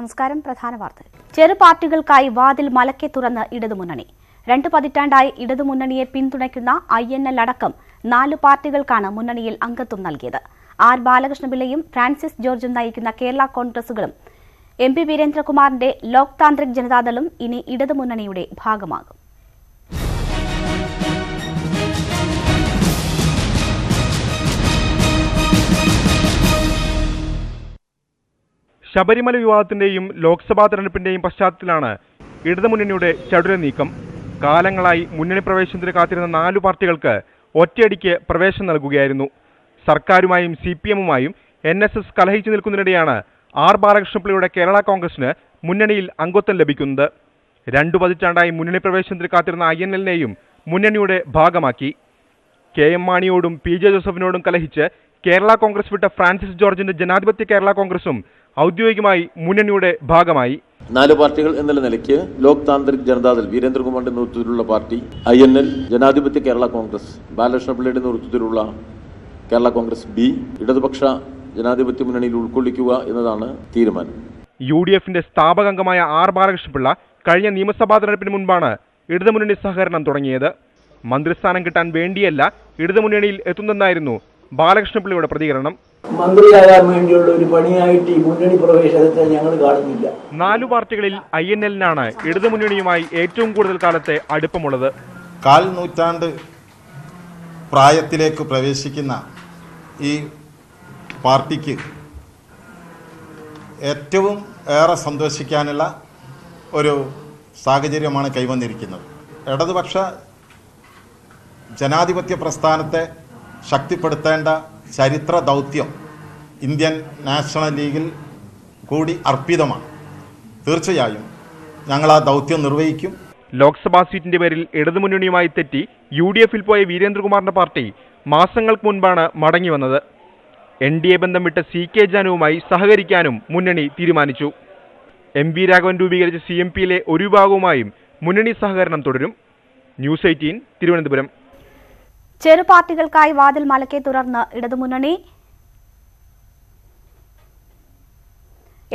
നമസ്കാരം. പ്രധാന വാർത്തകൾ. ചെറു പാർട്ടികൾക്കായി വാതിൽ മലക്കെ തുറന്ന് ഇടതുമുന്നണി. 2 പതിറ്റാണ്ടായി ഇടതുമുന്നണിയെ പിന്തുണയ്ക്കുന്ന INL അടക്കം 4 പാർട്ടികൾക്കാണ് മുന്നണിയിൽ അംഗത്വം നൽകിയത്. R. ബാലകൃഷ്ണപിള്ളയും ഫ്രാൻസിസ് ജോർജും നയിക്കുന്ന കേരള കോൺഗ്രസുകളും MP വീരേന്ദ്രകുമാറിന്റെ ലോക് താന്ത്രിക് ജനതാദളും ഇനി ഇടതുമുന്നണിയുടെ ഭാഗമാകും. ശബരിമല വിവാദത്തിന്റെയും ലോക്സഭാ തെരഞ്ഞെടുപ്പിന്റെയും പശ്ചാത്തലത്തിലാണ് ഇടതുമുന്നണിയുടെ ചടുല നീക്കം. കാലങ്ങളായി മുന്നണി പ്രവേശനത്തിന് കാത്തിരുന്ന 4 പാർട്ടികൾക്ക് ഒറ്റയടിക്ക് പ്രവേശനം നൽകുകയായിരുന്നു. സർക്കാരുമായും CPM-ഉമായും NSS കലഹിച്ചു നിൽക്കുന്നതിനിടെയാണ് R. ബാലകൃഷ്ണപിള്ളയുടെ കേരള കോൺഗ്രസിന് മുന്നണിയിൽ അംഗത്വം ലഭിക്കുന്നത്. 2 പതിറ്റാണ്ടായി മുന്നണി പ്രവേശനത്തിന് കാത്തിരുന്ന INL-നെയും മുന്നണിയുടെ ഭാഗമാക്കി. KM മാണിയോടും PJ ജോസഫിനോടും കലഹിച്ച് കേരള കോൺഗ്രസ് വിട്ട ഫ്രാൻസിസ് ജോർജിന്റെ ജനാധിപത്യ കേരള കോൺഗ്രസും ഔദ്യോഗികമായി മുന്നണിയുടെ ഭാഗമായി. 4 പാർട്ടികൾ എന്നുള്ള നിലയ്ക്ക് ലോക് താന്ത്രിക് ജനതാദൾ വീരേന്ദ്രകുമാറിന്റെ നേതൃത്വത്തിലുള്ള പാർട്ടി, INL, ജനാധിപത്യ കേരള കോൺഗ്രസ് ബാലകൃഷ്ണപിള്ളയുടെ നേതൃത്വത്തിലുള്ള കേരള കോൺഗ്രസ് B ഇടതുപക്ഷ ജനാധിപത്യ മുന്നണിയിൽ ഉൾക്കൊള്ളിക്കുക എന്നതാണ് തീരുമാനം. UDF-ന്റെ സ്ഥാപക അംഗമായ R. ബാലകൃഷ്ണപിള്ള കഴിഞ്ഞ നിയമസഭാ തെരഞ്ഞെടുപ്പിന് മുൻപാണ് ഇടതുമുന്നണി സഹകരണം തുടങ്ങിയത്. മന്ത്രിസ്ഥാനം കിട്ടാൻ വേണ്ടിയല്ല ഇടതുമുന്നണിയിൽ എത്തുന്നതെന്നായിരുന്നു ബാലകൃഷ്ണപിള്ളയുടെ പ്രതികരണം. മന്ത്രിയാകാൻ വേണ്ടിയുള്ള ഒരു പണിയായിട്ട് ഈ മുന്നണി പ്രവേശനത്തെ ഞങ്ങൾ കാണുന്നില്ല. 4 പാർട്ടികളിൽ INL-നാണ് ഇടതുമുന്നണിയുമായി ഏറ്റവും കൂടുതൽ കാലത്തെ അടുപ്പമുള്ളത്. 1/4 നൂറ്റാണ്ട് പ്രായത്തിലേക്ക് പ്രവേശിക്കുന്ന ഈ പാർട്ടിക്ക് ഏറ്റവും ഏറെ സന്തോഷിക്കാനുള്ള ഒരു സാഹചര്യമാണ് കൈവന്നിരിക്കുന്നത്. ഇടതുപക്ഷ ജനാധിപത്യ പ്രസ്ഥാനത്തെ ശക്തിപ്പെടുത്തേണ്ട ചരിത്ര ദൗത്യം ഇന്ത്യൻ നാഷണൽ ലീഗിൽ കൂടി അർപ്പിതമാണ്. തീർച്ചയായും ഞങ്ങൾ ആ ദൗത്യം നിർവഹിക്കും. ലോക്സഭാ സീറ്റിന്റെ പേരിൽ ഇടതുമുന്നണിയുമായി തെറ്റി UDF-ൽ പോയ വീരേന്ദ്രകുമാറിന്റെ പാർട്ടി മാസങ്ങൾക്ക് മുൻപാണ് മടങ്ങി വന്നത്. NDA ബന്ധം വിട്ട CK ജാനുവുമായി സഹകരിക്കാനും മുന്നണി തീരുമാനിച്ചു. MV രാഘവൻ രൂപീകരിച്ച CMP-യിലെ ഒരു വിഭാഗവുമായും മുന്നണി സഹകരണം തുടരും. ന്യൂസ് 18 തിരുവനന്തപുരം. ചെറു പാർട്ടികൾക്കായി വാതിൽ മലക്കെ തുറന്ന് ഇടതുമുന്നണി.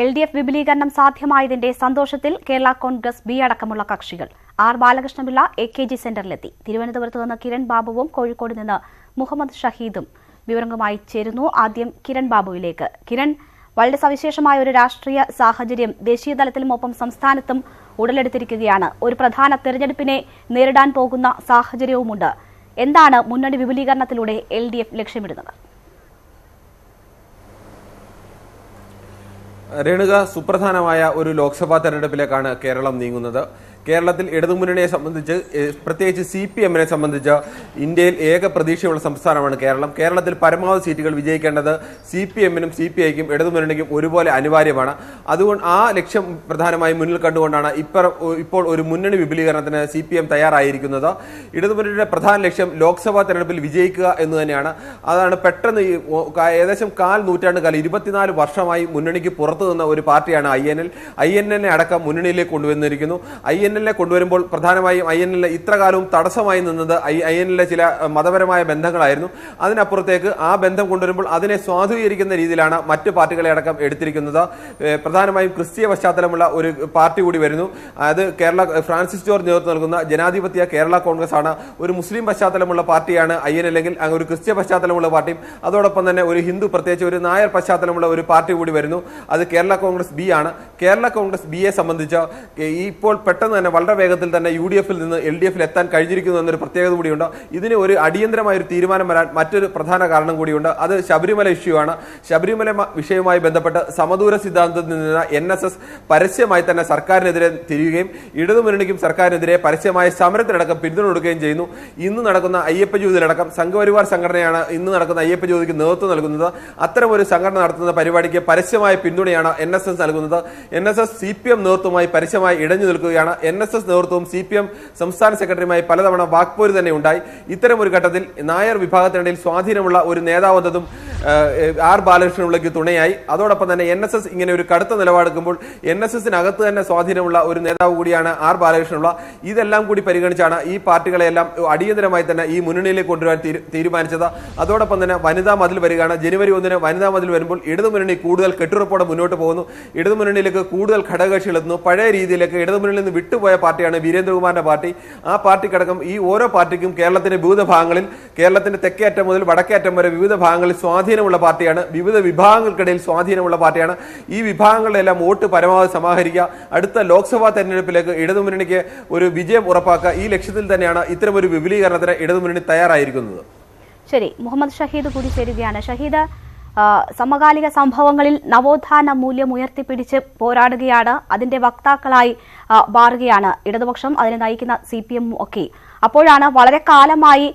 LDF വിപുലീകരണം സാധ്യമായതിന്റെ സന്തോഷത്തിൽ കേരള കോൺഗ്രസ് B അടക്കമുള്ള കക്ഷികൾ. R. ബാലകൃഷ്ണപിള്ള AKG സെന്ററിലെത്തി. തിരുവനന്തപുരത്ത് നിന്ന് കിരൺ ബാബുവും കോഴിക്കോട് നിന്ന് മുഹമ്മദ് ഷഹീദും വിവരങ്ങളുമായി ചേരുന്നു. ആദ്യം കിരൺ ബാബുവിലേക്ക്. കിരൺ, വളരെ സവിശേഷമായ ഒരു രാഷ്ട്രീയ സാഹചര്യം ദേശീയ തലത്തിലും ഒപ്പം സംസ്ഥാനത്തും ഉടലെടുത്തിരിക്കുകയാണ്. ഒരു പ്രധാന തെരഞ്ഞെടുപ്പിനെ നേരിടാൻ പോകുന്ന സാഹചര്യവുമുണ്ട്. എന്താണ് മുന്നണി വിപുലീകരണത്തിലൂടെ LDF ലക്ഷ്യമിടുന്നത്? രേണുക, സുപ്രധാനമായ ഒരു ലോക്സഭാ തെരഞ്ഞെടുപ്പിലേക്കാണ് കേരളം നീങ്ങുന്നത്. കേരളത്തിൽ ഇടതുമുന്നണിയെ സംബന്ധിച്ച്, പ്രത്യേകിച്ച് CPM-നെ സംബന്ധിച്ച് ഇന്ത്യയിൽ ഏക പ്രതീക്ഷയുള്ള സംസ്ഥാനമാണ് കേരളം. കേരളത്തിൽ പരമാവധി സീറ്റുകൾ വിജയിക്കേണ്ടത് CPM-നും CPI-ക്കും ഇടതുമുന്നണിക്കും ഒരുപോലെ അനിവാര്യമാണ്. അതുകൊണ്ട് ആ ലക്ഷ്യം പ്രധാനമായും മുന്നിൽ കണ്ടുകൊണ്ടാണ് ഇപ്പോൾ ഒരു മുന്നണി വിപുലീകരണത്തിന് CPM തയ്യാറായിരിക്കുന്നത്. ഇടതുമുന്നണിയുടെ പ്രധാന ലക്ഷ്യം ലോക്സഭാ തെരഞ്ഞെടുപ്പിൽ വിജയിക്കുക എന്ന് തന്നെയാണ്. അതാണ് പെട്ടെന്ന് ഏകദേശം 1/4 നൂറ്റാണ്ട് കാലം 24 വർഷമായി മുന്നണിക്ക് പുറത്തു നിന്ന ഒരു പാർട്ടിയാണ് INL-നെ അടക്കം മുന്നണിയിലേക്ക് കൊണ്ടുവന്നിരിക്കുന്നു. INL-നെ കൊണ്ടുവരുമ്പോൾ പ്രധാനമായും INL ഇത്രകാലവും തടസ്സമായി നിന്നത് INL-ലെ ചില മതപരമായ ബന്ധങ്ങളായിരുന്നു. അതിനപ്പുറത്തേക്ക് ആ ബന്ധം കൊണ്ടുവരുമ്പോൾ അതിനെ സ്വാധീനിക്കുന്ന രീതിയിലാണ് മറ്റ് പാർട്ടികളെ അടക്കം എടുത്തിരിക്കുന്നത്. പ്രധാനമായും ക്രിസ്തീയ പശ്ചാത്തലമുള്ള ഒരു പാർട്ടി കൂടി വരുന്നു. അത് ഫ്രാൻസിസ് ജോർജ് നേതൃത്വം നൽകുന്ന ജനാധിപത്യ കേരള കോൺഗ്രസ് ആണ്. ഒരു മുസ്ലിം പശ്ചാത്തലമുള്ള പാർട്ടിയാണ് INL-എങ്കിൽ ഒരു ക്രിസ്ത്യ പശ്ചാത്തലമുള്ള പാർട്ടിയും അതോടൊപ്പം തന്നെ ഒരു ഹിന്ദു, പ്രത്യേകിച്ച് ഒരു നായർ പശ്ചാത്തലമുള്ള ഒരു പാർട്ടി കൂടി വരുന്നു. അത് കേരള കോൺഗ്രസ് B ആണ്. കേരള കോൺഗ്രസ് B-യെ സംബന്ധിച്ച് ഇപ്പോൾ പെട്ടെന്ന് തന്നെ വളരെ വേഗത്തിൽ തന്നെ UDF-ൽ നിന്ന് LDF-ൽ എത്താൻ കഴിഞ്ഞിരിക്കുന്നു എന്നൊരു പ്രത്യേകത കൂടിയുണ്ട്. ഇതിന് ഒരു അടിയന്തരമായ ഒരു തീരുമാനം വരാൻ മറ്റൊരു പ്രധാന കാരണം കൂടിയുണ്ട്. അത് ശബരിമല ഇഷ്യൂ ആണ്. ശബരിമല വിഷയവുമായി ബന്ധപ്പെട്ട് സമദൂര സിദ്ധാന്തത്തിൽ നിന്ന് NSS പരസ്യമായി തന്നെ സർക്കാരിനെതിരെ തിരിയുകയും ഇടതുമുന്നണിക്കും സർക്കാരിനെതിരെ പരസ്യമായ സമരത്തിലടക്കം പിന്തുണ കൊടുക്കുകയും ചെയ്യുന്നു. ഇന്ന് നടക്കുന്ന അയ്യപ്പ ജ്യോതിയിലടക്കം സംഘപരിവാർ സംഘടനയാണ് ഇന്ന് നടക്കുന്ന അയ്യപ്പ ജ്യോതിക്ക് നേതൃത്വം നൽകുന്നത്. അത്തരം ഒരു സംഘടന നടത്തുന്ന പരിപാടിക്ക് പരസ്യമായ പിന്തുണയാണ് NSS നൽകുന്നത്. NSS CPM നേതൃത്വമായി പരസ്യമായി ഇടഞ്ഞു നിൽക്കുകയാണ്. NSS നേതൃത്വവും CPM സംസ്ഥാന സെക്രട്ടറിയുമായി പലതവണ വാക്പോര് തന്നെ ഉണ്ടായി. ഇത്തരം ഒരു ഘട്ടത്തിൽ നായർ വിഭാഗത്തിനിടയിൽ സ്വാധീനമുള്ള ഒരു നേതാവെന്നതും ആർ ബാലകൃഷ്ണപിള്ളയ്ക്ക് തുണയായി. അതോടൊപ്പം തന്നെ NSS ഇങ്ങനെ ഒരു കടുത്ത നിലപാടെടുക്കുമ്പോൾ NSSനകത്ത് തന്നെ സ്വാധീനമുള്ള ഒരു നേതാവ് കൂടിയാണ് ആർ ബാലകൃഷ്ണപിള്ള. ഇതെല്ലാം കൂടി പരിഗണിച്ചാണ് ഈ പാർട്ടികളെല്ലാം അടിയന്തരമായി തന്നെ ഈ മുന്നണിയിലേക്ക് കൊണ്ടുവരാൻ തീരുമാനിച്ചത്. അതോടൊപ്പം തന്നെ വനിതാ മതിൽ വരികയാണ്. ജനുവരി 1 വനിതാ മതിൽ വരുമ്പോൾ ഇടതുമുന്നണി കൂടുതൽ കെട്ടുറപ്പോടെ മുന്നോട്ട് പോകുന്നു. ഇടതുമുന്നണിയിലേക്ക് കൂടുതൽ ഘടകകക്ഷികൾ എത്തുന്നു. പഴയ രീതിയിലേക്ക് ഇടതുമുന്നണിയിൽ നിന്ന് വിട്ടുപോയ പാർട്ടിയാണ് വീരേന്ദ്രകുമാറിന്റെ പാർട്ടി. ആ പാർട്ടിക്കടക്കം ഈ ഓരോ പാർട്ടിക്കും കേരളത്തിന്റെ വിവിധ ഭാഗങ്ങളിൽ, കേരളത്തിന്റെ തെക്കേ അറ്റം മുതൽ വടക്കേ അറ്റം വരെ വിവിധ ഭാഗങ്ങളിൽ സ്വാധീനമുള്ള പാർട്ടിയാണ്. വിവിധ വിഭാഗങ്ങൾക്കിടയിൽ സ്വാധീനമുള്ള പാർട്ടിയാണ്. ഈ വിഭാഗങ്ങളുടെ എല്ലാം വോട്ട് പരമാവധി സമാഹരിക്കുക, അടുത്ത ലോക്സഭാ തെരഞ്ഞെടുപ്പിലേക്ക് ഇടതുമുന്നണിക്ക് ഒരു വിജയം ഉറപ്പാക്കുക, ഈ ലക്ഷ്യത്തിൽ തന്നെയാണ് ഇത്തരമൊരു വിപുലീകരണത്തിന് ഇടതുമുന്നണി തയ്യാറായിരിക്കുന്നത്. ശരി, മുഹമ്മദ് ഷഹീദ് കൂടി ചേരുകയാണ്. ഷഹീദ്, സമകാലിക സംഭവങ്ങളിൽ നവോത്ഥാന മൂല്യം ഉയർത്തിപ്പിടിച്ച് പോരാടുകയാണ്, അതിന്റെ വക്താക്കളായി മാറുകയാണ് ഇടതുപക്ഷം, അതിനെ നയിക്കുന്ന CPM ഒക്കെ. അപ്പോഴാണ് വളരെ കാലമായി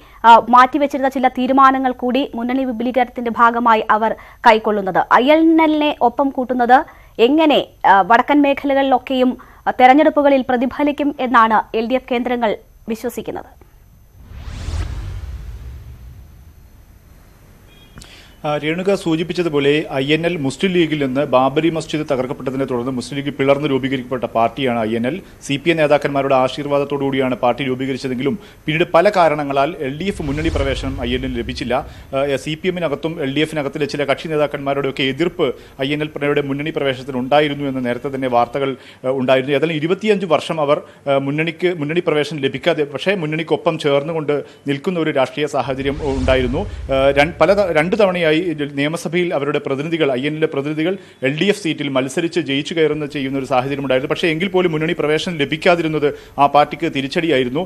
മാറ്റിവെച്ചിരുന്ന ചില തീരുമാനങ്ങൾ കൂടി മുന്നണി വിപുലീകരണത്തിന്റെ ഭാഗമായി അവർ കൈക്കൊള്ളുന്നത്. INL-നെ ഒപ്പം കൂട്ടുന്നത് എങ്ങനെ വടക്കൻ മേഖലകളിലൊക്കെയും തെരഞ്ഞെടുപ്പുകളിൽ പ്രതിഫലിക്കും എന്നാണ് LDF കേന്ദ്രങ്ങൾ വിശ്വസിക്കുന്നത്? രേണുക സൂചിപ്പിച്ചതുപോലെ INL മുസ്ലിം ലീഗിൽ നിന്ന് ബാബരി മസ്ജിദ് തകർക്കപ്പെട്ടതിനെ തുടർന്ന് മുസ്ലിം ലീഗ് പിളർന്ന് രൂപീകരിക്കപ്പെട്ട പാർട്ടിയാണ് INL. CPM നേതാക്കന്മാരുടെ ആശീർവാദത്തോടുകൂടിയാണ് പാർട്ടി രൂപീകരിച്ചതെങ്കിലും പിന്നീട് പല കാരണങ്ങളാൽ LDF മുന്നണി പ്രവേശനം INL ലഭിച്ചില്ല. CPM-നകത്തും LDF-നകത്തിലെ ചില കക്ഷി നേതാക്കന്മാരുടെയൊക്കെ എതിർപ്പ് INL മുന്നണി പ്രവേശനത്തിന് ഉണ്ടായിരുന്നു എന്ന് നേരത്തെ തന്നെ വാർത്തകൾ ഉണ്ടായിരുന്നു. ഏതായാലും 25 വർഷം അവർ മുന്നണി പ്രവേശനം ലഭിക്കാതെ പക്ഷേ മുന്നണിക്കൊപ്പം ചേർന്നുകൊണ്ട് നിൽക്കുന്ന ഒരു രാഷ്ട്രീയ സാഹചര്യം ഉണ്ടായിരുന്നു. രണ്ട് തവണയായി നിയമസഭയിൽ അവരുടെ പ്രതിനിധികൾ, INL പ്രതിനിധികൾ LDF സീറ്റിൽ മത്സരിച്ച് ജയിച്ചു കയറുന്ന ചെയ്യുന്ന ഒരു സാഹചര്യം ഉണ്ടായിരുന്നു. പക്ഷേ എങ്കിൽ പോലും മുന്നണി പ്രവേശനം ലഭിക്കാതിരുന്നത് ആ പാർട്ടിക്ക് തിരിച്ചടിയായിരുന്നു.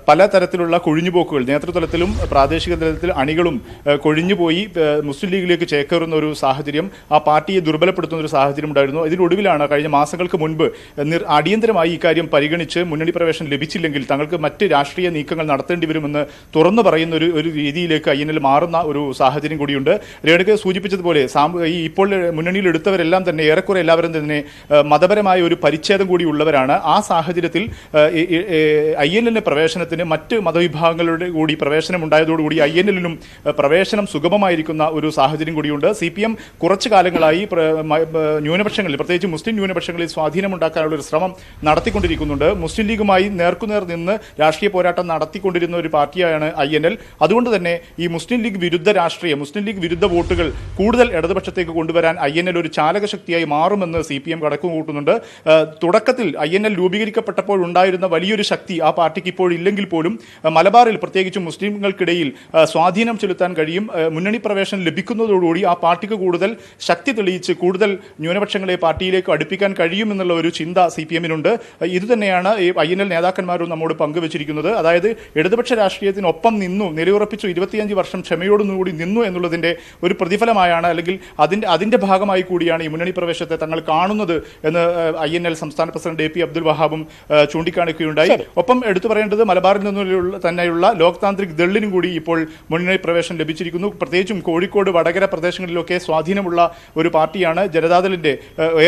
പലതരത്തിലുള്ള കൊഴിഞ്ഞുപോക്കുകൾ നേതൃതലത്തിലും പ്രാദേശിക തലത്തിൽ അണികളും കൊഴിഞ്ഞുപോയി മുസ്ലിം ലീഗിലേക്ക് ചേക്കേറുന്ന ഒരു സാഹചര്യം, ആ പാർട്ടിയെ ദുർബലപ്പെടുത്തുന്ന ഒരു സാഹചര്യം ഉണ്ടായിരുന്നു. ഇതിനൊടുവിലാണ് കഴിഞ്ഞ മാസങ്ങൾക്ക് മുൻപ് അടിയന്തരമായി ഇക്കാര്യം പരിഗണിച്ച് മുന്നണി പ്രവേശനം ലഭിച്ചില്ലെങ്കിൽ തങ്ങൾക്ക് മറ്റ് രാഷ്ട്രീയ നീക്കങ്ങൾ നടത്തേണ്ടി വരുമെന്ന് തുറന്നു പറയുന്ന ഒരു രീതിയിലേക്ക് INL മാറുന്ന ഒരു സാഹചര്യം കൂടിയുണ്ട്. രേണുക സൂചിപ്പിച്ചതുപോലെ ഇപ്പോൾ മുന്നണിയിൽ എടുത്തവരെല്ലാം തന്നെ ഏറെക്കുറെ എല്ലാവരും തന്നെ മതപരമായ ഒരു പരിച്ഛേദം കൂടി ഉള്ളവരാണ്. ആ സാഹചര്യത്തിൽ INL പ്രവേശനത്തിന് മറ്റ് മതവിഭാഗങ്ങളുടെ കൂടി പ്രവേശനം ഉണ്ടായതോടുകൂടി INL-നും പ്രവേശനം സുഗമമായിരിക്കുന്ന ഒരു സാഹചര്യം കൂടിയുണ്ട്. CPM കുറച്ചു കാലങ്ങളായി ന്യൂനപക്ഷങ്ങളിൽ, പ്രത്യേകിച്ച് മുസ്ലിം ന്യൂനപക്ഷങ്ങളിൽ സ്വാധീനമുണ്ടാക്കാനുള്ള ഒരു ശ്രമം നടത്തിക്കൊണ്ടിരിക്കുന്നുണ്ട്. മുസ്ലിം ലീഗുമായി നേർക്കുനേർ നിന്ന് രാഷ്ട്രീയ പോരാട്ടം നടത്തിക്കൊണ്ടിരുന്ന ഒരു പാർട്ടിയാണ് INL. അതുകൊണ്ട് തന്നെ ഈ മുസ്ലിം ലീഗ് വിരുദ്ധ രാഷ്ട്രീയം, മുസ്ലിം ലീഗ് വിരുദ്ധ വോട്ടുകൾ കൂടുതൽ ഇടതുപക്ഷത്തേക്ക് കൊണ്ടുവരാൻ INL ഒരു ചാലകശക്തിയായി മാറുമെന്ന് CPM കണക്ക് കൂട്ടുന്നുണ്ട്. തുടക്കത്തിൽ INL രൂപീകരിക്കപ്പെട്ടപ്പോൾ ഉണ്ടായിരുന്ന വലിയൊരു ശക്തി ആ പാർട്ടിക്ക് ഇപ്പോൾ ഇല്ലെങ്കിൽ പോലും മലബാറിൽ പ്രത്യേകിച്ചും മുസ്ലിങ്ങൾക്കിടയിൽ സ്വാധീനം ചെലുത്താൻ കഴിയും. മുന്നണി പ്രവേശനം ലഭിക്കുന്നതോടുകൂടി ആ പാർട്ടിക്ക് കൂടുതൽ ശക്തി തെളിയിച്ച് കൂടുതൽ ന്യൂനപക്ഷങ്ങളെ പാർട്ടിയിലേക്ക് അടുപ്പിക്കാൻ കഴിയുമെന്നുള്ള ഒരു ചിന്ത CPM-നുണ്ട്. ഇതുതന്നെയാണ് INL നേതാക്കന്മാരും നമ്മോട് പങ്കുവച്ചിരിക്കുന്നത്. അതായത് ഇടതുപക്ഷ രാഷ്ട്രീയത്തിനൊപ്പം നിന്നു, നിലയുറപ്പിച്ചു 25 വർഷം ക്ഷമയോടുകൂടി നിന്നു എന്നുള്ളതിന്റെ ഒരു പ്രതിഫലമായാണ്, അല്ലെങ്കിൽ അതിന്റെ ഭാഗമായി കൂടിയാണ് ഈ മുന്നണി പ്രവേശനത്തെ തങ്ങൾ കാണുന്നത് എന്ന് INL സംസ്ഥാന പ്രസിഡന്റ് AP അബ്ദുൽ വഹാബും ചൂണ്ടിക്കാണിക്കുകയുണ്ടായി. ഒപ്പം എടുത്തു പറയേണ്ടത് മലബാറിൽ നിന്നുള്ള തന്നെയുള്ള ലോക് താന്ത്രിക് ദളിനും കൂടി ഇപ്പോൾ മുന്നണി പ്രവേശനം ലഭിച്ചിരിക്കുന്നു. പ്രത്യേകിച്ചും കോഴിക്കോട് വടകര പ്രദേശങ്ങളിലൊക്കെ സ്വാധീനമുള്ള ഒരു പാർട്ടിയാണ് ജനതാദളിന്റെ.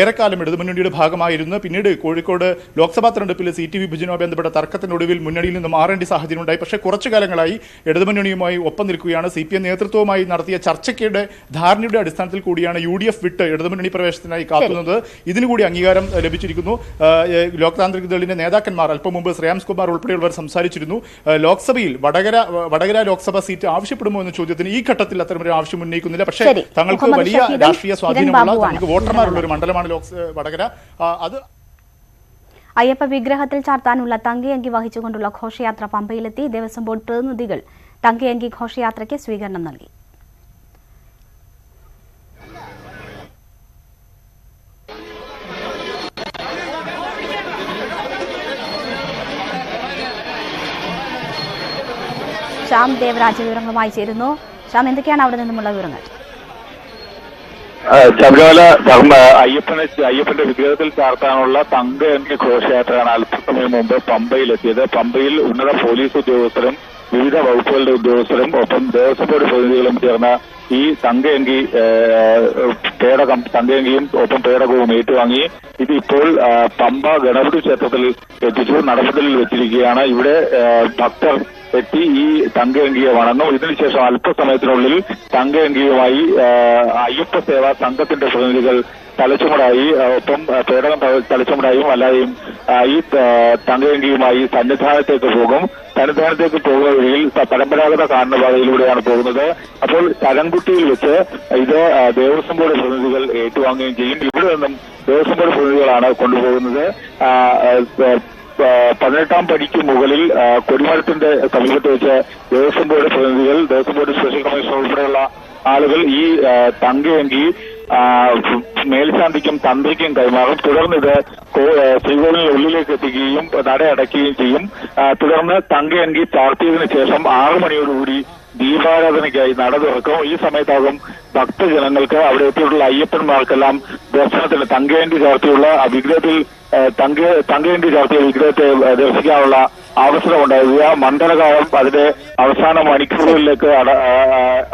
ഏറെക്കാലം ഇടതുമുന്നണിയുടെ ഭാഗമായിരുന്നു. പിന്നീട് കോഴിക്കോട് ലോക്സഭാ തെരഞ്ഞെടുപ്പിൽ സീറ്റ് വിഭജനവുമായി ബന്ധപ്പെട്ട തർക്കത്തിനൊടുവിൽ മുന്നണിയിൽ നിന്ന് മാറേണ്ട സാഹചര്യം ഉണ്ടായി. പക്ഷേ കുറച്ചു കാലങ്ങളായി ഇടതുമുന്നണിയുമായി ഒപ്പം നിൽക്കുകയാണ്. CPM നേതൃത്വവുമായി നടത്തിയ ചർച്ചയ്ക്കിടെ ധാരണയുടെ അടിസ്ഥാനത്തിൽ കൂടിയാണ് UDF വിട്ട് ഇടതുമുന്നണി പ്രവേശനത്തിനായി കാത്തുന്നത്. ഇതിനുകൂടി അംഗീകാരം ലഭിച്ചിരിക്കുന്നു. ലോക് താന്ത്രിക് ദളിന്റെ നേതാക്കന്മാർ അല്പം മുമ്പ് ശ്രേയാംസ് കുമാർ ഉൾപ്പെടെയുള്ളവർ സംസാരിച്ചിരുന്നു. ലോക്സഭയിൽ വടകര ലോക്സഭാ സീറ്റ് ആവശ്യപ്പെടുമോ എന്ന ചോദ്യത്തിന് ഈ ഘട്ടത്തിൽ അത്തരമൊരു ആവശ്യം ഉന്നയിക്കുന്നില്ല. പക്ഷേ തങ്ങൾക്ക് വലിയ രാഷ്ട്രീയ സ്വാധീനമുള്ള, തങ്ങൾക്ക് വോട്ടർമാരുള്ള ഒരു മണ്ഡലമാണ് വടകര. അത് അയ്യപ്പ വിഗ്രഹത്തിൽ ചാർത്താനുള്ള തങ്കയങ്കി വഹിച്ചുകൊണ്ടുള്ള ഘോഷയാത്ര പമ്പയിലെത്തി. ദേവസ്വം ബോർഡ് പ്രതിനിധികൾ തങ്കയങ്കി ഘോഷയാത്രയ്ക്ക് സ്വീകരണം നൽകി. ശ്യാം ദേവരാജ് വിവരങ്ങളുമായി ചേരുന്നു. ശ്യാം, എന്തൊക്കെയാണ് അവിടെ നിന്നുമുള്ള വിവരങ്ങൾ? ശബരിമല അയ്യപ്പന്റെ വിഗ്രഹത്തിൽ ചാർത്താനുള്ള തങ്കയങ്കി ഘോഷയാത്രയാണ് അല്പസമയം മുമ്പ് പമ്പയിലെത്തിയത്. പമ്പയിൽ ഉന്നത പോലീസ് ഉദ്യോഗസ്ഥരും വിവിധ വകുപ്പുകളുടെ ഉദ്യോഗസ്ഥരും ഒപ്പം ദേവസ്വം ബോർഡ് പ്രതിനിധികളും ചേർന്ന് ഈ തങ്കയങ്കിയും ഒപ്പം പേടകവും ഏറ്റുവാങ്ങി ഇത് ഇപ്പോൾ പമ്പ ഗണപതി ക്ഷേത്രത്തിൽ എത്തിച്ചു നടപടിയിൽ വെച്ചിരിക്കുകയാണ്. ഇവിടെ ഭക്തർ എത്തി ഈ തങ്കയങ്കിയെ വണങ്ങും. ഇതിനുശേഷം അല്പസമയത്തിനുള്ളിൽ തങ്കയങ്കിയുമായി അയ്യപ്പ സേവാ സംഘത്തിന്റെ പ്രതിനിധികൾ തലച്ചുമടായി ഒപ്പം പേടകം തലച്ചുമടായും അല്ലാതെയും ഈ തങ്കയങ്കിയുമായി സന്നിധാനത്തേക്ക് പോകും. സന്നിധാനത്തേക്ക് പോകുന്ന വഴിയിൽ പരമ്പരാഗത കാനനപാതയിലൂടെയാണ് പോകുന്നത്. അപ്പോൾ ശരംകുട്ടിയിൽ വെച്ച് ഇത് ദേവസ്വം ബോർഡ് പ്രതിനിധികൾ ഏറ്റുവാങ്ങുകയും ചെയ്യും. ഇവിടെ നിന്നും ദേവസ്വം ബോർഡ് പ്രതിനിധികളാണ് കൊണ്ടുപോകുന്നത്. 18ാം പടിക്ക് മുകളിൽ കൊടിമരത്തിന്റെ സമീപത്ത് വെച്ച് ദേവസ്വം ബോർഡ് പ്രതിനിധികൾ, ദേവസ്വം ബോർഡ് സ്പെഷ്യൽ കമ്മീഷണർ ഉൾപ്പെടെയുള്ള ആളുകൾ ഈ തങ്കയങ്കി മേൽശാന്തിക്കും തന്ത്രിക്കും കൈമാറും. തുടർന്ന് ഇത് ശ്രീകോവിലിന് ഉള്ളിലേക്ക് എത്തിക്കുകയും നട അടയ്ക്കുകയും ചെയ്യും. തുടർന്ന് തങ്കയങ്കി ചാർത്തിയതിനു ശേഷം 6 മണിയോടുകൂടി ദീപാരാധനയ്ക്കായി നട തുറക്കും. ഈ സമയത്താകും ഭക്തജനങ്ങൾക്ക് അവിടെ എത്തിയിട്ടുള്ള അയ്യപ്പന്മാർക്കെല്ലാം ദർശനത്തിന് തങ്കയങ്കി ചാർത്തിയുള്ള വിഗ്രഹത്തിൽ തങ്കയങ്കി ചാർത്തിയ വിഗ്രഹത്തെ ദർശിക്കാനുള്ള അവസരമുണ്ടാകുക. മണ്ഡലകാലം അതിന്റെ അവസാന മണിക്കൂറുകളിലേക്ക്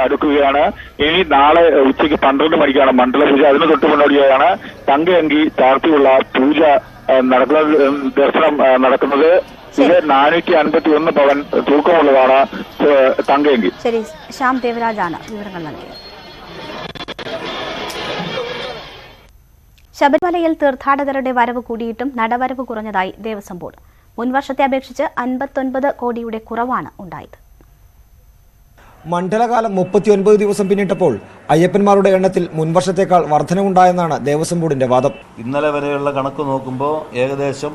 അടുക്കുകയാണ്. ഇനി നാളെ ഉച്ചയ്ക്ക് 12 മണിക്കാണ് മണ്ഡലപൂജ. അതിന് തൊട്ട് മുന്നോടിയായാണ് തങ്കയങ്കി ചാർത്തിയുള്ള പൂജ ദർശനം നടക്കുന്നത്. ഇത് 451 പവൻ തൂക്കമുള്ളതാണ് തങ്കയങ്കി. ശരി, ശ്യാം ദേവരാജാണ് വിവരങ്ങൾ നൽകിയത്. ശബരിമലയിൽ തീർത്ഥാടകരുടെ വരവ് കൂടിയിട്ടും നടവരവ് കുറഞ്ഞതായി ദേവസ്വം ബോർഡ്. മുൻവർഷത്തെ അപേക്ഷിച്ച് 59 കോടിയുടെ കുറവാണ് ഉണ്ടായത്. മണ്ഡലകാലം 39 ദിവസം പിന്നിട്ടപ്പോൾ അയ്യപ്പന്മാരുടെ എണ്ണത്തിൽ മുൻവർഷത്തേക്കാൾ വർധനവുണ്ടായെന്നാണ് ദേവസ്വം ബോർഡിന്റെ വാദം. ഇന്നലെ വരെയുള്ള കണക്ക് നോക്കുമ്പോൾ ഏകദേശം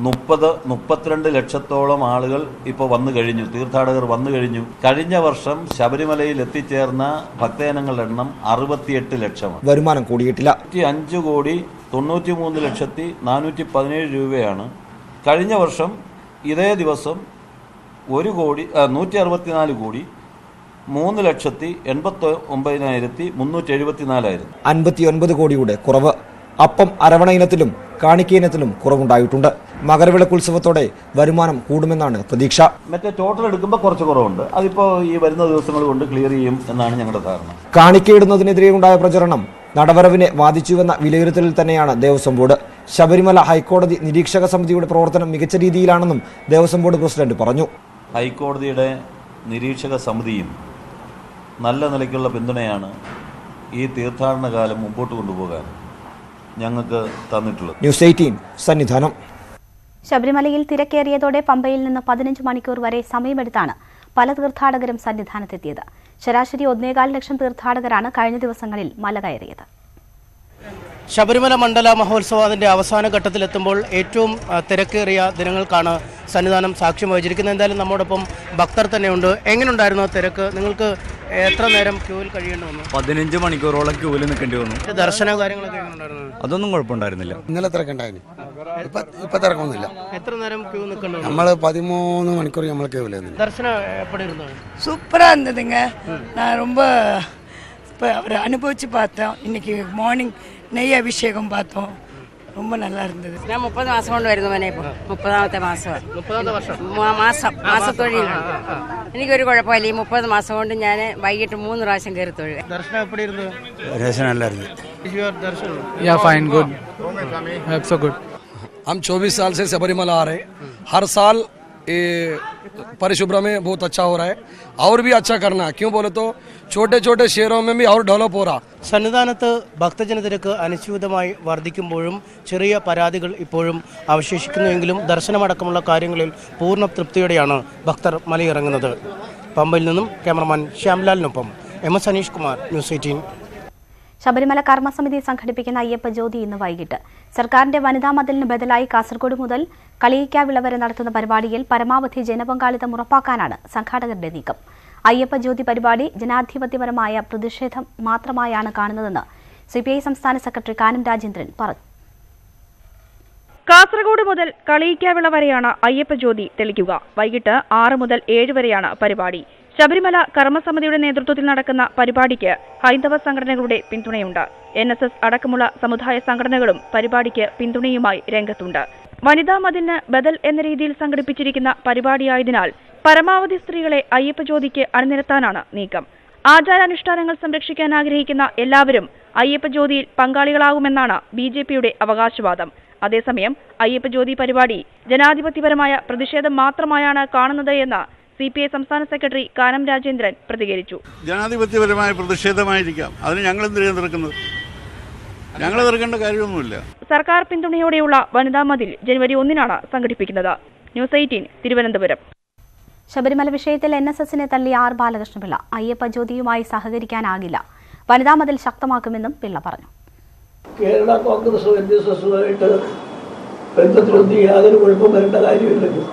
32 ലക്ഷത്തോളം ആളുകൾ ഇപ്പോൾ വന്നു കഴിഞ്ഞു, തീർത്ഥാടകർ വന്നു കഴിഞ്ഞു. കഴിഞ്ഞ വർഷം ശബരിമലയിൽ എത്തിച്ചേർന്ന ഭക്തജനങ്ങളുടെ എണ്ണം 68 ലക്ഷമാണ്. വരുമാനം കൂടിയിട്ടില്ല. 5,93,417 രൂപയാണ്. കഴിഞ്ഞ വർഷം ഇതേ ദിവസം 1,64,389,374 59 കോടിയുടെ കുറവ്. അപ്പം അരവണ ഇനത്തിലും കാണിക്ക ഇനത്തിലും കുറവുണ്ടായിട്ടുണ്ട്. മകരവിളക്കുത്സവത്തോടെ വരുമാനം കൂടുമെന്നാണ് പ്രതീക്ഷ. മറ്റേ ടോട്ടൽ എടുക്കുമ്പോൾ കുറച്ച് കുറവുണ്ട്. അതിപ്പോൾ ഈ വരുന്ന ദിവസങ്ങൾ കൊണ്ട് ക്ലിയർ ചെയ്യും എന്നാണ് ഞങ്ങളുടെ ധാരണ. കാണിക്കയിടുന്നതിനെതിരെ ഉണ്ടായ പ്രചരണം നടവരവിനെ ബാധിച്ചുവെന്ന വിലയിരുത്തലിൽ തന്നെയാണ് ദേവസ്വം ബോർഡ്. ശബരിമല ഹൈക്കോടതി നിരീക്ഷക സമിതിയുടെ പ്രവർത്തനം മികച്ച രീതിയിലാണെന്നും ദേവസ്വം ബോർഡ് പ്രസിഡന്റ് പറഞ്ഞു. ഹൈക്കോടതിയുടെ നിരീക്ഷക സമിതിയും നല്ല നിലയ്ക്കുള്ള പിന്തുണയാണ് ഈ തീർത്ഥാടന കാലം മുമ്പോട്ട് കൊണ്ടുപോകാൻ ഞങ്ങൾക്ക് തന്നിട്ടുള്ളത്. ന്യൂസ് 18 സന്നിധാനം. ശബരിമലയിൽ തിരക്കേറിയതോടെ പമ്പയിൽ നിന്ന് 15 മണിക്കൂർ വരെ സമയമെടുത്താണ് പല തീർത്ഥാടകരും സന്നിധാനത്തെത്തിയത്. ശരാശരി 1.25 ലക്ഷം തീർത്ഥാടകരാണ് കഴിഞ്ഞ ദിവസങ്ങളിൽ മല കയറിയത്. ശബരിമല മണ്ഡല മഹോത്സവത്തിന്റെ അവസാന ഘട്ടത്തിലെത്തുമ്പോൾ ഏറ്റവും തിരക്കേറിയ ദിനങ്ങൾക്കാണ് സന്നിധാനം സാക്ഷ്യം വഹിച്ചിരിക്കുന്നത്. എന്തായാലും നമ്മോടൊപ്പം ഭക്തർ തന്നെയുണ്ട്. എങ്ങനെയുണ്ടായിരുന്നു തിരക്ക്? നിങ്ങൾക്ക് എത്ര നേരം ക്യൂവിൽ കഴിയേണ്ടി വന്നു? 15 മണിക്കൂറോളം ക്യൂവിൽ നിൽക്കേണ്ടി വന്നു. ദർശന കാര്യങ്ങളൊക്കെ എങ്ങനെയുണ്ടായിരുന്നു? അതൊന്നും കുഴപ്പമുണ്ടായിരുന്നില്ല. ഇന്നലെ തിരക്കുണ്ടായിരുന്നു, ഇപ്പൊ തിരക്കൊന്നുമില്ല. എത്ര നേരം ക്യൂ നിൽക്കേണ്ടി? നമ്മൾ 13 മണിക്കൂർ നമ്മൾ ക്യൂവിൽ. ദർശനം എപ്പടി ഇരുന്നു? சூப்பரா இருந்ததுங்க. நான் ரொம்ப அவரை அனுபவிச்சு பார்த்தோம். இன்னைக்கு மார்னிங் நெய் அபிஷேகம் பார்த்தோம். ரொம்ப நல்லா இருந்தது. ഞാൻ 30 മാസം കൊണ്ട് വരുന്നു മോനെ. ഇപ്പോൾ 30ാമത്തെ മാസമാണ്. 30ാമത്തെ വർഷം മാസത്തൊഴിലാണ്. എനിക്കൊരു കുഴപ്പമില്ല. ഈ 30 മാസം കൊണ്ട് ഞാൻ വൈകിട്ട് 3 പ്രാവശ്യം കയറി തൊഴുക. ദർശനം എപ്പടി ഇരുന്നു? ദർശനം നല്ലായിരുന്നു. Yeah, fine, good. So good. हम 24 साल से सबरीमला आ रहे हैं. हर साल परिशुभ्र में बहुत अच्छा हो रहा है और भी अच्छा करना है. क्यों बोले तो छोटे छोटे शहरों में भी और डेवलप हो रहा. സന്നിധാനത്ത് ഭക്തജന തിരക്ക് അനിശ്ചിതമായി വർദ്ധിക്കുമ്പോഴും ചെറിയ പരാതികൾ ഇപ്പോഴും അവശേഷിക്കുന്നുവെങ്കിലും ദർശനമടക്കമുള്ള കാര്യങ്ങളിൽ പൂർണ്ണ തൃപ്തിയോടെയാണ് ഭക്തർ മലയിറങ്ങുന്നത്. പമ്പയിൽ നിന്നും ക്യാമറമാൻ ശ്യാംലാലിനൊപ്പം MS അനീഷ് കുമാർ, ന്യൂസ് 18. ശബരിമല കർമ്മസമിതി സംഘടിപ്പിക്കുന്ന അയ്യപ്പ ജ്യോതി ഇന്ന് വൈകിട്ട്. സർക്കാരിന്റെ വനിതാ മതിലിന് ബദലായി കാസർഗോഡ് മുതൽ കളിയിക്കാവിള വരെ നടത്തുന്ന പരിപാടിയിൽ പരമാവധി ജനപങ്കാളിത്തം ഉറപ്പാക്കാനാണ് സംഘാടകരുടെ നീക്കം. അയ്യപ്പ ജ്യോതി പരിപാടി ജനാധിപത്യപരമായ പ്രതിഷേധം മാത്രമായാണ് കാണുന്നതെന്ന് CPI സംസ്ഥാന സെക്രട്ടറി കാനം രാജേന്ദ്രൻ പറഞ്ഞു. കാസർഗോഡ് മുതൽ കളിയിക്കാവിള വരെയാണ് അയ്യപ്പ ജ്യോതി തെളിക്കുക. വൈകിട്ട് 6 മുതൽ 7 വരെയാണ് പരിപാടി. ശബരിമല കർമ്മസമിതിയുടെ നേതൃത്വത്തിൽ നടക്കുന്ന പരിപാടിക്ക് ഹൈന്ദവ സംഘടനകളുടെ പിന്തുണയുണ്ട്. NSS അടക്കമുള്ള സമുദായ സംഘടനകളും പരിപാടിക്ക് പിന്തുണയുമായി രംഗത്തുണ്ട്. വനിതാ മതിലിന് ബദൽ എന്ന രീതിയിൽ സംഘടിപ്പിച്ചിരിക്കുന്ന പരിപാടിയായതിനാൽ പരമാവധി സ്ത്രീകളെ അയ്യപ്പ ജ്യോതിക്ക് അണിനിരത്താനാണ് നീക്കം. ആചാരാനുഷ്ഠാനങ്ങൾ സംരക്ഷിക്കാൻ ആഗ്രഹിക്കുന്ന എല്ലാവരും അയ്യപ്പ ജ്യോതിയിൽ പങ്കാളികളാകുമെന്നാണ് BJPയുടെ അവകാശവാദം. അതേസമയം അയ്യപ്പ ജ്യോതി പരിപാടി ജനാധിപത്യപരമായ പ്രതിഷേധം മാത്രമായാണ് കാണുന്നത് എന്ന് CPI സംസ്ഥാന സെക്രട്ടറി കാനം രാജേന്ദ്രൻ പ്രതികരിച്ചു. ജനാധിപത്യപരമായ പ്രതിഷേധമായിരിക്കാം, അതിന് ഞങ്ങൾ എന്തിനാണ് എതിർക്കുന്നത്? ഞങ്ങൾ എതിർക്കേണ്ട കാര്യമൊന്നുമില്ല. സർക്കാർ പിന്തുണയോടെയുള്ള വനിതാ മതിൽ ജനുവരി 1-നാണ് സംഘടിപ്പിക്കുന്നത്. ന്യൂസ് 18 തിരുവനന്തപുരം. ശബരിമല വിഷയത്തിൽ NSSനെ തള്ളി ആർ ബാലകൃഷ്ണപിള്ള. അയ്യപ്പ ജ്യോതിയുമായി സഹകരിക്കാനാകില്ല. വനിതാ മതിൽ ശക്തമാക്കുമെന്നും പിള്ള പറഞ്ഞു. കേരള കോൺഗ്രസും NSSുമായിട്ട് ബന്ധത്തിലൊന്നും യാതൊരു കുഴപ്പം വരേണ്ട കാര്യമില്ലല്ലോ.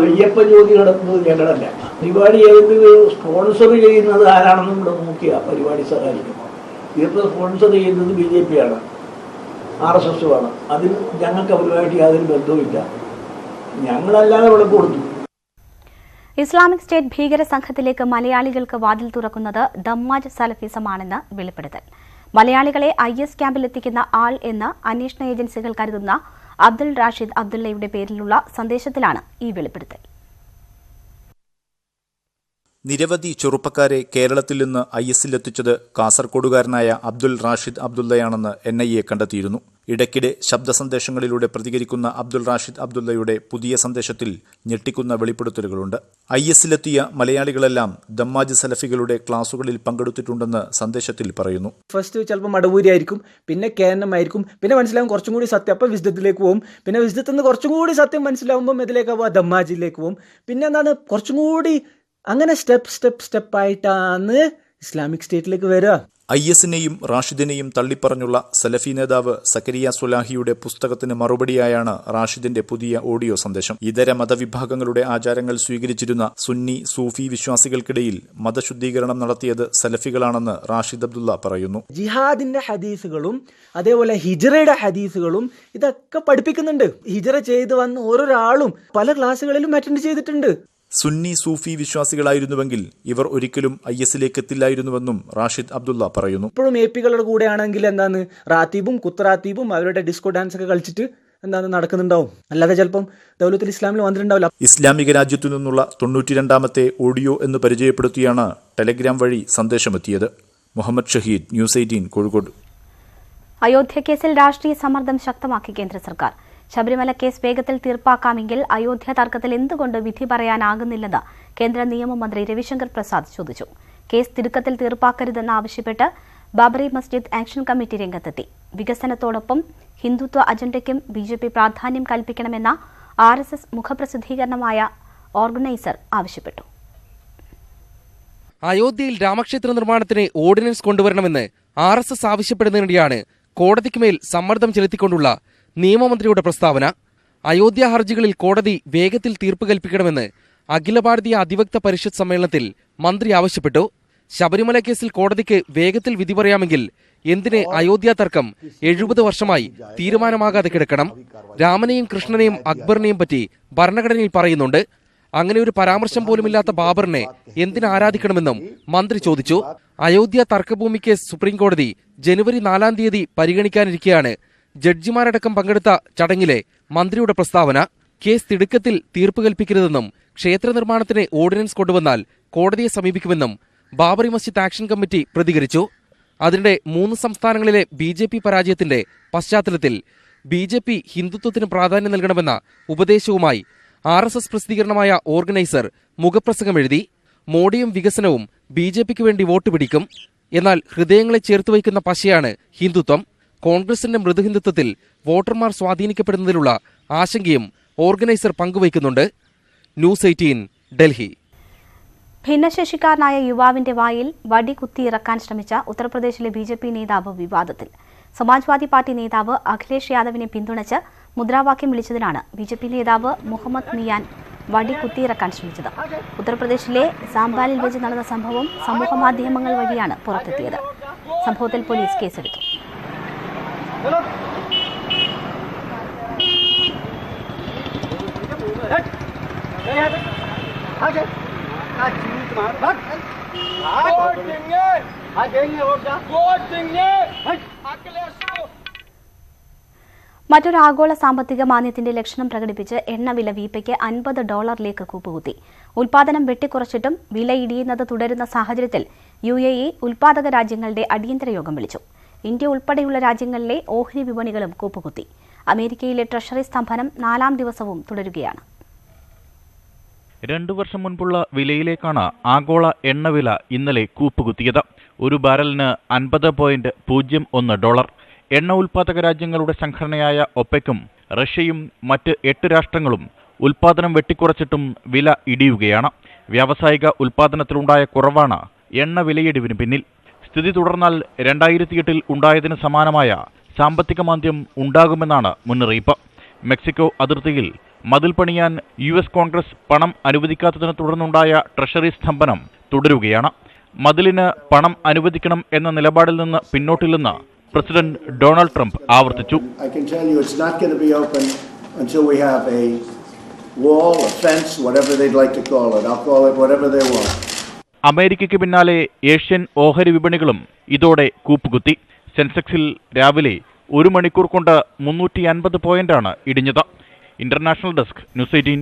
അയ്യപ്പ ജ്യോതി നടത്തുന്നത് ഞങ്ങളല്ല. പരിപാടി സ്പോൺസർ ചെയ്യുന്നത് ആരാണെന്നും കൂടെ നോക്കിയാ പരിപാടി സഹായിക്കും. ഇതിപ്പോൾ സ്പോൺസർ ചെയ്യുന്നത് BJP ആണ്, RSSുമാണ്. അതിൽ ഞങ്ങൾക്ക് അവരുമായിട്ട് യാതൊരു ബന്ധവുമില്ല. ഞങ്ങളല്ലാതെ വിളക്ക് കൊടുത്തു. ഇസ്ലാമിക് സ്റ്റേറ്റ് ഭീകര സംഘത്തിലേക്ക് മലയാളികൾക്ക് വാതിൽ തുറക്കുന്നത് ദമ്മാജ് സലഫിസമാണെന്ന് വെളിപ്പെടുത്തൽ. മലയാളികളെ IS ക്യാമ്പിലെത്തിക്കുന്ന ആൾ എന്ന് അന്വേഷണ ഏജൻസികൾ കരുതുന്ന അബ്ദുൾ റാഷിദ് അബ്ദുള്ളയുടെ പേരിലുള്ള സന്ദേശത്തിലാണ് ഈ വെളിപ്പെടുത്തൽ. നിരവധി ചെറുപ്പക്കാരെ കേരളത്തിൽ നിന്ന് ISലെത്തിച്ചത് കാസർകോടുകാരനായ അബ്ദുൾ റാഷിദ് അബ്ദുള്ളയാണെന്ന് NIA കണ്ടെത്തിയിരുന്നു. ഇടയ്ക്കിടെ ശബ്ദ സന്ദേശങ്ങളിലൂടെ പ്രതികരിക്കുന്ന അബ്ദുൾ റാഷിദ് അബ്ദുള്ളയുടെ പുതിയ സന്ദേശത്തിൽ ഞെട്ടിക്കുന്ന വെളിപ്പെടുത്തലുകളുണ്ട്. ISലെത്തിയ മലയാളികളെല്ലാം ദമ്മാജ് സലഫികളുടെ ക്ലാസുകളിൽ പങ്കെടുത്തിട്ടുണ്ടെന്ന് സന്ദേശത്തിൽ പറയുന്നു. ഫസ്റ്റ് ചിലപ്പോൾ മടവൂരി ആയിരിക്കും, പിന്നെ KNM ആയിരിക്കും, പിന്നെ മനസ്സിലാവും കുറച്ചും കൂടി സത്യം, അപ്പോൾ വിശുദ്ധത്തിലേക്ക് പോകും, പിന്നെ വിശുദ്ധത്തിൽ നിന്ന് കുറച്ചും കൂടി സത്യം മനസ്സിലാവുമ്പോൾ ഇതിലേക്ക് പോവാം, ദമ്മാജിലേക്ക് പോകും, പിന്നെ എന്താണ് കുറച്ചും കൂടി അങ്ങനെ സ്റ്റെപ്പായിട്ടാണ് ഇസ്ലാമിക് സ്റ്റേറ്റിലേക്ക് വരിക. ISനെയും റാഷിദിനെയും തള്ളിപ്പറഞ്ഞുള്ള സലഫി നേതാവ് സക്കരിയ സുലാഹിയുടെ പുസ്തകത്തിന് മറുപടിയായാണ് റാഷിദിന്റെ പുതിയ ഓഡിയോ സന്ദേശം. ഇതര മതവിഭാഗങ്ങളുടെ ആചാരങ്ങൾ സ്വീകരിച്ചിരുന്ന സുന്നി സൂഫി വിശ്വാസികൾക്കിടയിൽ മതശുദ്ധീകരണം നടത്തിയത് സലഫികളാണെന്ന് റാഷിദ് അബ്ദുള്ള പറയുന്നു. ജിഹാദിന്റെ ഹദീസുകളും അതേപോലെ ഹിജ്റയുടെ ഹദീസുകളും ഇതൊക്കെ പഠിപ്പിക്കുന്നുണ്ട്. ഹിജ്റ ചെയ്ത് വന്ന ഓരോരാളും പല ക്ലാസ്സുകളിലും അറ്റൻഡ് ചെയ്തിട്ടുണ്ട്. സുന്നി സൂഫി വിശ്വാസികളായിരുന്നുവെങ്കിൽ ഇവർ ഒരിക്കലും ISലേക്ക് എത്തില്ലായിരുന്നുവെന്നും റാഷിദ് അബ്ദുള്ള പറയുന്നു. ഇപ്പോഴും APകളുടെ കൂടെ ആണെങ്കിൽ എന്താണ് റാത്തീബും കുത്തറാത്തീബും അവരുടെ ഡിസ്കോ ഡാൻസ് ഒക്കെ കളിച്ചിട്ട് എന്താണ് നടക്കുന്നുണ്ടാവും, അല്ലാതെ ചിലപ്പം ദൗലത്തുൽ ഇസ്ലാമിൽ വന്നിട്ടുണ്ടാവില്ല. ഇസ്ലാമിക രാജ്യത്തു നിന്നുള്ള 92ാമത്തെ ഓഡിയോ എന്ന് പരിചയപ്പെടുത്തിയാണ് ടെലഗ്രാം വഴി സന്ദേശമെത്തിയത്. മുഹമ്മദ് ഷഹീദ്, ന്യൂസ് 18 കോഴിക്കോട്. അയോധ്യ കേസിൽ രാഷ്ട്രീയ സമ്മർദ്ദം ശക്തമാക്കി കേന്ദ്ര സർക്കാർ. ശബരിമല കേസ് വേഗത്തിൽ തീർപ്പാക്കാമെങ്കിൽ അയോധ്യ തർക്കത്തിൽ എന്തുകൊണ്ട് വിധി പറയാനാകുന്നില്ലെന്ന് കേന്ദ്ര നിയമമന്ത്രി രവിശങ്കർ പ്രസാദ് ചോദിച്ചു. കേസ് തിടുക്കത്തിൽ തീർപ്പാക്കരുതെന്നാവശ്യപ്പെട്ട് ബാബറി മസ്ജിദ് ആക്ഷൻ കമ്മിറ്റി രംഗത്തെത്തി. വികസനത്തോടൊപ്പം ഹിന്ദുത്വ അജണ്ടയ്ക്കും BJP പ്രാധാന്യം കൽപ്പിക്കണമെന്ന RSS മുഖപ്രസിദ്ധീകരണമായ ഓർഗനൈസർ ആവശ്യപ്പെട്ടു. അയോധ്യയിൽ രാമക്ഷേത്ര നിർമ്മാണത്തിന് ഓർഡിനൻസ് കൊണ്ടുവരണമെന്ന് RSS ആവശ്യപ്പെടുന്നതിനിടെയാണ് കോടതിക്ക് മേൽ സമ്മർദ്ദം ചെലുത്തിക്കൊണ്ടുള്ള നിയമമന്ത്രിയുടെ പ്രസ്താവന. അയോധ്യ ഹർജികളിൽ കോടതി വേഗത്തിൽ തീർപ്പ് കൽപ്പിക്കണമെന്ന് അഖില ഭാരതീയ അധിവക്ത പരിഷത്ത് സമ്മേളനത്തിൽ മന്ത്രി ആവശ്യപ്പെട്ടു. ശബരിമല കേസിൽ കോടതിക്ക് വേഗത്തിൽ വിധി പറയാമെങ്കിൽ എന്തിന് അയോധ്യ തർക്കം 70 വർഷമായി തീരുമാനമാകാതെ കിടക്കണം? രാമനെയും കൃഷ്ണനെയും അക്ബറിനെയും പറ്റി ഭരണഘടനയിൽ പറയുന്നുണ്ട്. അങ്ങനെ ഒരു പരാമർശം പോലുമില്ലാത്ത ബാബറിനെ എന്തിന് ആരാധിക്കണമെന്നും മന്ത്രി ചോദിച്ചു. അയോധ്യ തർക്കഭൂമി കേസ് സുപ്രീംകോടതി ജനുവരി 4-ാം തീയതി പരിഗണിക്കാനിരിക്കെയാണ് ജഡ്ജിമാരടക്കം പങ്കെടുത്ത ചടങ്ങിലെ മന്ത്രിയുടെ പ്രസ്താവന. കേസ് തിടുക്കത്തിൽ തീർപ്പ് കൽപ്പിക്കരുതെന്നും ക്ഷേത്ര നിർമ്മാണത്തിന് ഓർഡിനൻസ് കൊണ്ടുവന്നാൽ കോടതിയെ സമീപിക്കുമെന്നും ബാബറി മസ്ജിദ് ആക്ഷൻ കമ്മിറ്റി പ്രതികരിച്ചു. അതിനിടെ 3 സംസ്ഥാനങ്ങളിലെ BJP പരാജയത്തിന്റെ പശ്ചാത്തലത്തിൽ BJP ഹിന്ദുത്വത്തിന് പ്രാധാന്യം നൽകണമെന്ന ഉപദേശവുമായി RSS പ്രസിദ്ധീകരണമായ ഓർഗനൈസർ മുഖപ്രസംഗം എഴുതി. മോഡിയും വികസനവും BJPക്ക് വേണ്ടി വോട്ട് പിടിക്കും, എന്നാൽ ഹൃദയങ്ങളെ ചേർത്തുവയ്ക്കുന്ന പശയാണ് ഹിന്ദുത്വം. കോൺഗ്രസിന്റെ മൃദുഹിന്ദുത്വത്തിൽ വോട്ടർമാർ സ്വാധീനിക്കപ്പെടുന്നതിലുള്ള ആശങ്കയും ഓർഗനൈസർ പങ്കുവയ്ക്കുന്നുണ്ട്. ന്യൂസ് 18 ഡൽഹി. ഭിന്നശേഷിക്കാരനായ യുവാവിന്റെ വായിൽ വടി കുത്തിയിറക്കാൻ ശ്രമിച്ച ഉത്തർപ്രദേശിലെ BJP നേതാവ് വിവാദത്തിൽ. സമാജ്വാദി പാർട്ടി നേതാവ് അഖിലേഷ് യാദവിനെ പിന്തുണച്ച് മുദ്രാവാക്യം വിളിച്ചതിനാണ് BJP നേതാവ് മുഹമ്മദ് മിയാൻ വടി കുത്തിയിറക്കാൻ ശ്രമിച്ചത്. ഉത്തർപ്രദേശിലെ സാംബാലിൽ വെച്ച് നടന്ന സംഭവം സമൂഹമാധ്യമങ്ങൾ വഴിയാണ് പുറത്തെത്തിയത്. സംഭവത്തിൽ പോലീസ് കേസെടുത്തു. മറ്റൊരു ആഗോള സാമ്പത്തിക മാന്ദ്യത്തിന്റെ ലക്ഷണം പ്രകടിപ്പിച്ച് എണ്ണവില വീപ്പയ്ക്ക് $50 കൂപ്പുകുത്തി. ഉൽപാദനം വെട്ടിക്കുറച്ചിട്ടും വില ഇടിയുന്നത് തുടരുന്ന സാഹചര്യത്തിൽ UAE ഉൽപാദക രാജ്യങ്ങളുടെ അടിയന്തര യോഗം വിളിച്ചു. ഇന്ത്യ ഉൾപ്പെടെയുള്ള രാജ്യങ്ങളിലെ ഓഹരി വിപണികളും കൂപ്പുകുത്തി. അമേരിക്കയിലെ ട്രഷറി സ്തംഭനം 4-ാം ദിവസവും തുടരുകയാണ്. 2 വർഷം മുൻപുള്ള വിലയിലേക്കാണ് ആഗോള എണ്ണവില ഇന്നലെ കൂപ്പുകുത്തിയത്. ഒരു ബാരലിന് $50.01. എണ്ണ ഉൽപ്പാദക രാജ്യങ്ങളുടെ സംഘടനയായ ഒപെക്കും റഷ്യയും മറ്റ് 8 രാഷ്ട്രങ്ങളും ഉൽപ്പാദനം വെട്ടിക്കുറച്ചിട്ടും വില ഇടിയുകയാണ്. വ്യാവസായിക ഉൽപ്പാദനത്തിലുണ്ടായ കുറവാണ് എണ്ണ വിലയിടിവിന് പിന്നിൽ. സ്ഥിതി തുടർന്നാൽ 2008 ഉണ്ടായതിന് സമാനമായ സാമ്പത്തിക മാന്ദ്യം ഉണ്ടാകുമെന്നാണ് മുന്നറിയിപ്പ്. മെക്സിക്കോ അതിർത്തിയിൽ മതിൽ പണിയാൻ US കോൺഗ്രസ് പണം അനുവദിക്കാത്തതിനെ തുടർന്നുണ്ടായ ട്രഷറി സ്തംഭനം തുടരുകയാണ്. മതിലിന് പണം അനുവദിക്കണം എന്ന നിലപാടിൽ നിന്ന് പിന്നോട്ടില്ലെന്ന് പ്രസിഡന്റ് ഡൊണാൾഡ് ട്രംപ് ആവർത്തിച്ചു. അമേരിക്കയ്ക്ക് പിന്നാലെ ഏഷ്യൻ ഓഹരി വിപണികളും ഇതോടെ കൂപ്പുകുത്തി. സെൻസെക്സിൽ രാവിലെ 1 മണിക്കൂർ കൊണ്ട് 350 പോയിന്റാണ് ഇടിഞ്ഞത്. International desk, news 18.